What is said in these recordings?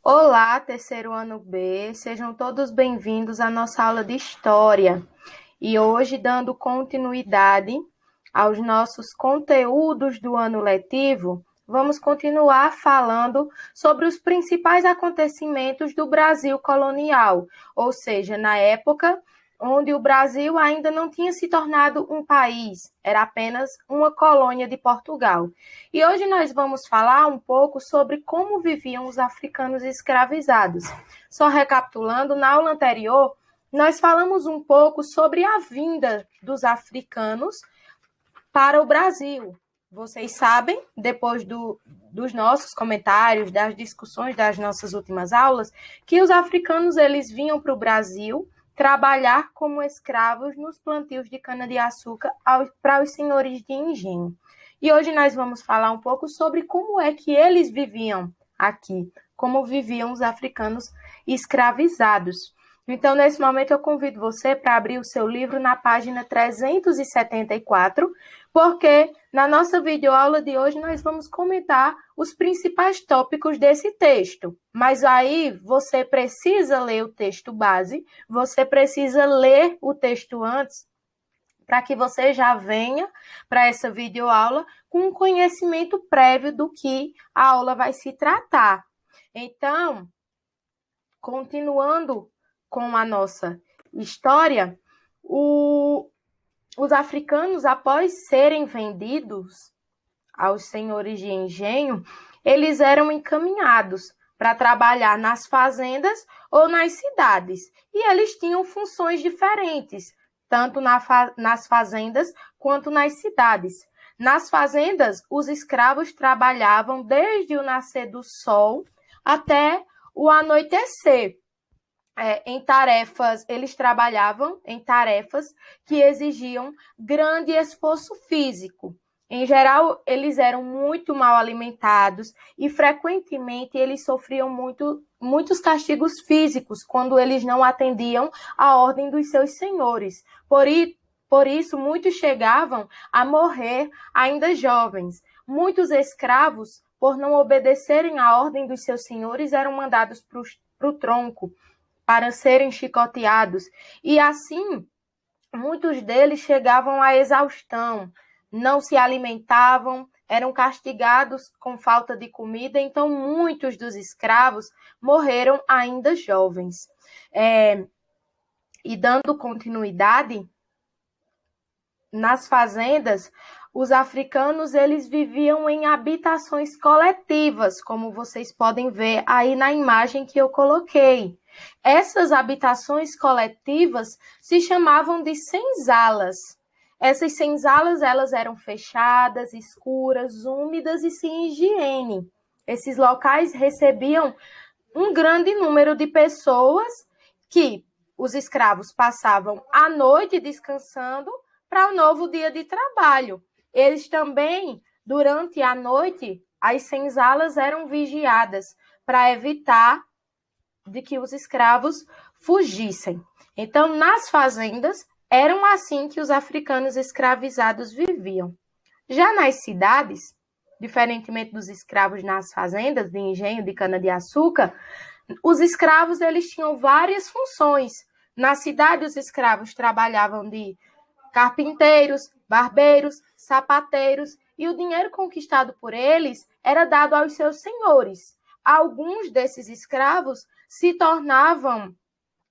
Olá, terceiro ano B, sejam todos bem-vindos à nossa aula de História. E hoje, dando continuidade aos nossos conteúdos do ano letivo, vamos continuar falando sobre os principais acontecimentos do Brasil colonial, ou seja, na época onde o Brasil ainda não tinha se tornado um país, era apenas uma colônia de Portugal. E hoje nós vamos falar um pouco sobre como viviam os africanos escravizados. Só recapitulando, na aula anterior, nós falamos um pouco sobre a vinda dos africanos para o Brasil. Vocês sabem, depois dos nossos comentários, das discussões das nossas últimas aulas, que os africanos eles vinham para o Brasil trabalhar como escravos nos plantios de cana-de-açúcar para os senhores de engenho. E hoje nós vamos falar um pouco sobre como é que eles viviam aqui, como viviam os africanos escravizados. Então, nesse momento, eu convido você para abrir o seu livro na página 374, porque na nossa videoaula de hoje nós vamos comentar os principais tópicos desse texto. Mas aí você precisa ler o texto base, você precisa ler o texto antes, para que você já venha para essa videoaula com um conhecimento prévio do que a aula vai se tratar. Então, continuando com a nossa história, os africanos, após serem vendidos aos senhores de engenho, eles eram encaminhados para trabalhar nas fazendas ou nas cidades. E eles tinham funções diferentes, tanto nas fazendas quanto nas cidades. Nas fazendas, os escravos trabalhavam desde o nascer do sol até o anoitecer. Eles trabalhavam em tarefas que exigiam grande esforço físico. Em geral, eles eram muito mal alimentados e frequentemente eles sofriam muitos castigos físicos quando eles não atendiam à ordem dos seus senhores. Por isso, muitos chegavam a morrer ainda jovens. Muitos escravos, por não obedecerem à ordem dos seus senhores, eram mandados para o tronco, para serem chicoteados. E assim, muitos deles chegavam à exaustão, não se alimentavam, eram castigados com falta de comida, então muitos dos escravos morreram ainda jovens. E dando continuidade, nas fazendas, os africanos eles viviam em habitações coletivas, como vocês podem ver aí na imagem que eu coloquei. Essas habitações coletivas se chamavam de senzalas. Essas senzalas elas eram fechadas, escuras, úmidas e sem higiene. Esses locais recebiam um grande número de pessoas que os escravos passavam a noite descansando para o novo dia de trabalho. Eles também, durante a noite, as senzalas eram vigiadas para evitar de que os escravos fugissem. Então, nas fazendas, eram assim que os africanos escravizados viviam. Já nas cidades, diferentemente dos escravos nas fazendas de engenho de cana-de-açúcar, os escravos eles tinham várias funções. Na cidade, os escravos trabalhavam de carpinteiros, barbeiros, sapateiros, e o dinheiro conquistado por eles era dado aos seus senhores. Alguns desses escravos se tornavam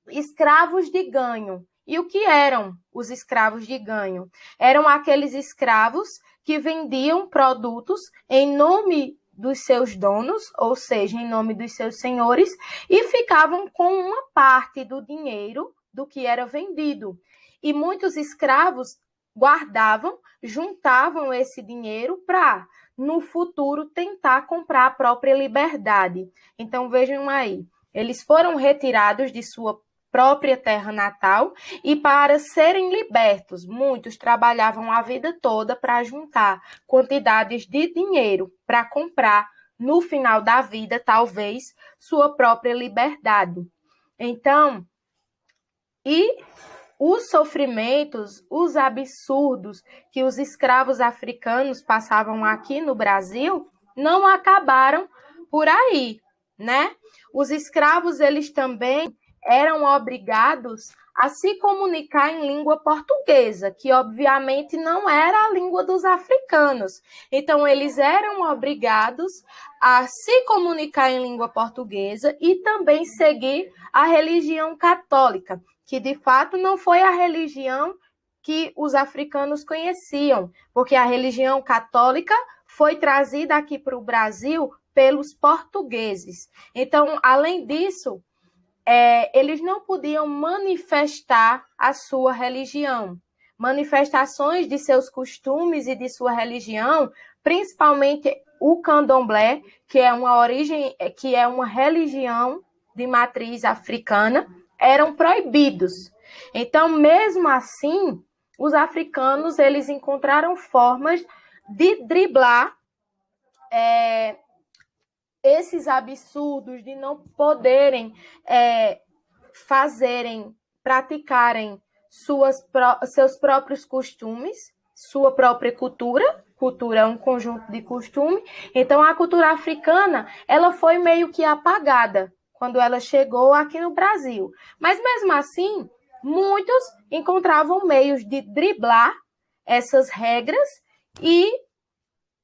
escravos de ganho. E o que eram os escravos de ganho? Eram aqueles escravos que vendiam produtos em nome dos seus donos, ou seja, em nome dos seus senhores, e ficavam com uma parte do dinheiro do que era vendido. E muitos escravos guardavam, juntavam esse dinheiro para, no futuro, tentar comprar a própria liberdade. Então, vejam aí, eles foram retirados de sua própria terra natal e, para serem libertos, muitos trabalhavam a vida toda para juntar quantidades de dinheiro para comprar, no final da vida, talvez, sua própria liberdade. Então, os sofrimentos, os absurdos que os escravos africanos passavam aqui no Brasil não acabaram por aí. né? Os escravos, eles também eram obrigados a se comunicar em língua portuguesa, que obviamente não era a língua dos africanos. Então, eles eram obrigados a se comunicar em língua portuguesa e também seguir a religião católica, que de fato não foi a religião que os africanos conheciam, porque a religião católica foi trazida aqui para o Brasil pelos portugueses. Então, além disso, eles não podiam manifestar a sua religião. Manifestações de seus costumes e de sua religião, principalmente o candomblé, que é uma religião de matriz africana, eram proibidos. Então, mesmo assim, os africanos eles encontraram formas de driblar esses absurdos de não poderem praticarem seus próprios costumes, sua própria cultura. Cultura é um conjunto de costumes. Então, a cultura africana, ela foi meio que apagada quando ela chegou aqui no Brasil. Mas, mesmo assim, muitos encontravam meios de driblar essas regras e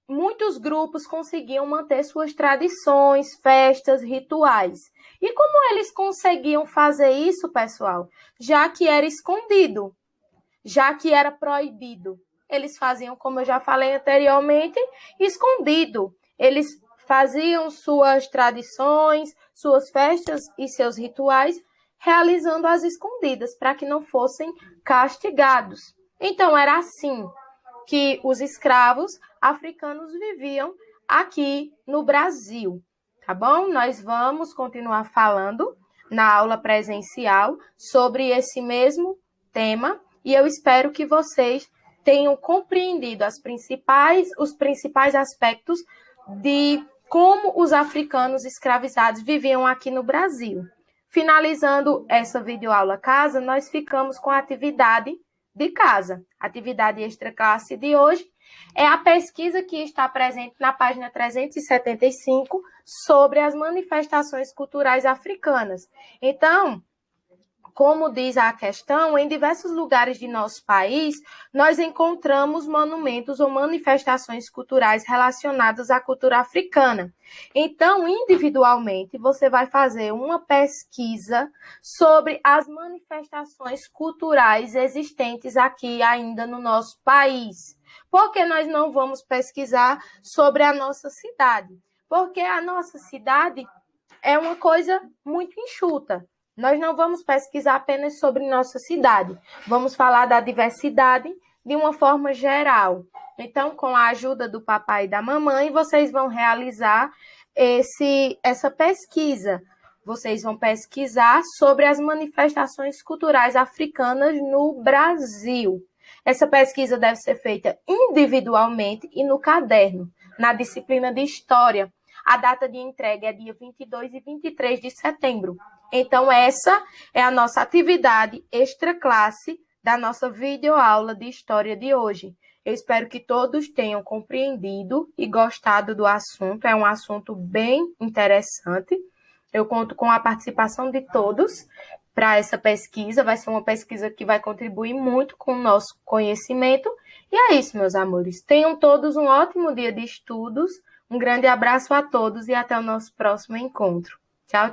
muitos grupos conseguiam manter suas tradições, festas, rituais. E como eles conseguiam fazer isso, pessoal? Já que era escondido, já que era proibido. Eles faziam, como eu já falei anteriormente, escondido. Eles faziam suas tradições, suas festas e seus rituais, realizando as escondidas, para que não fossem castigados. Então, era assim que os escravos africanos viviam aqui no Brasil, tá bom? Nós vamos continuar falando na aula presencial sobre esse mesmo tema e eu espero que vocês tenham compreendido os principais aspectos de como os africanos escravizados viviam aqui no Brasil. Finalizando essa videoaula casa, nós ficamos com a atividade de casa. A atividade extra classe de hoje é a pesquisa que está presente na página 375 sobre as manifestações culturais africanas. Então, como diz a questão, em diversos lugares de nosso país, nós encontramos monumentos ou manifestações culturais relacionadas à cultura africana. Então, individualmente, você vai fazer uma pesquisa sobre as manifestações culturais existentes aqui ainda no nosso país. Por que nós não vamos pesquisar sobre a nossa cidade? Porque a nossa cidade é uma coisa muito enxuta. Nós não vamos pesquisar apenas sobre nossa cidade, vamos falar da diversidade de uma forma geral. Então, com a ajuda do papai e da mamãe, vocês vão realizar essa pesquisa. Vocês vão pesquisar sobre as manifestações culturais africanas no Brasil. Essa pesquisa deve ser feita individualmente e no caderno, na disciplina de História. A data de entrega é dia 22 e 23 de setembro. Então, essa é a nossa atividade extra classe da nossa videoaula de História de hoje. Eu espero que todos tenham compreendido e gostado do assunto. É um assunto bem interessante. Eu conto com a participação de todos para essa pesquisa. Vai ser uma pesquisa que vai contribuir muito com o nosso conhecimento. E é isso, meus amores. Tenham todos um ótimo dia de estudos. Um grande abraço a todos e até o nosso próximo encontro. Tchau!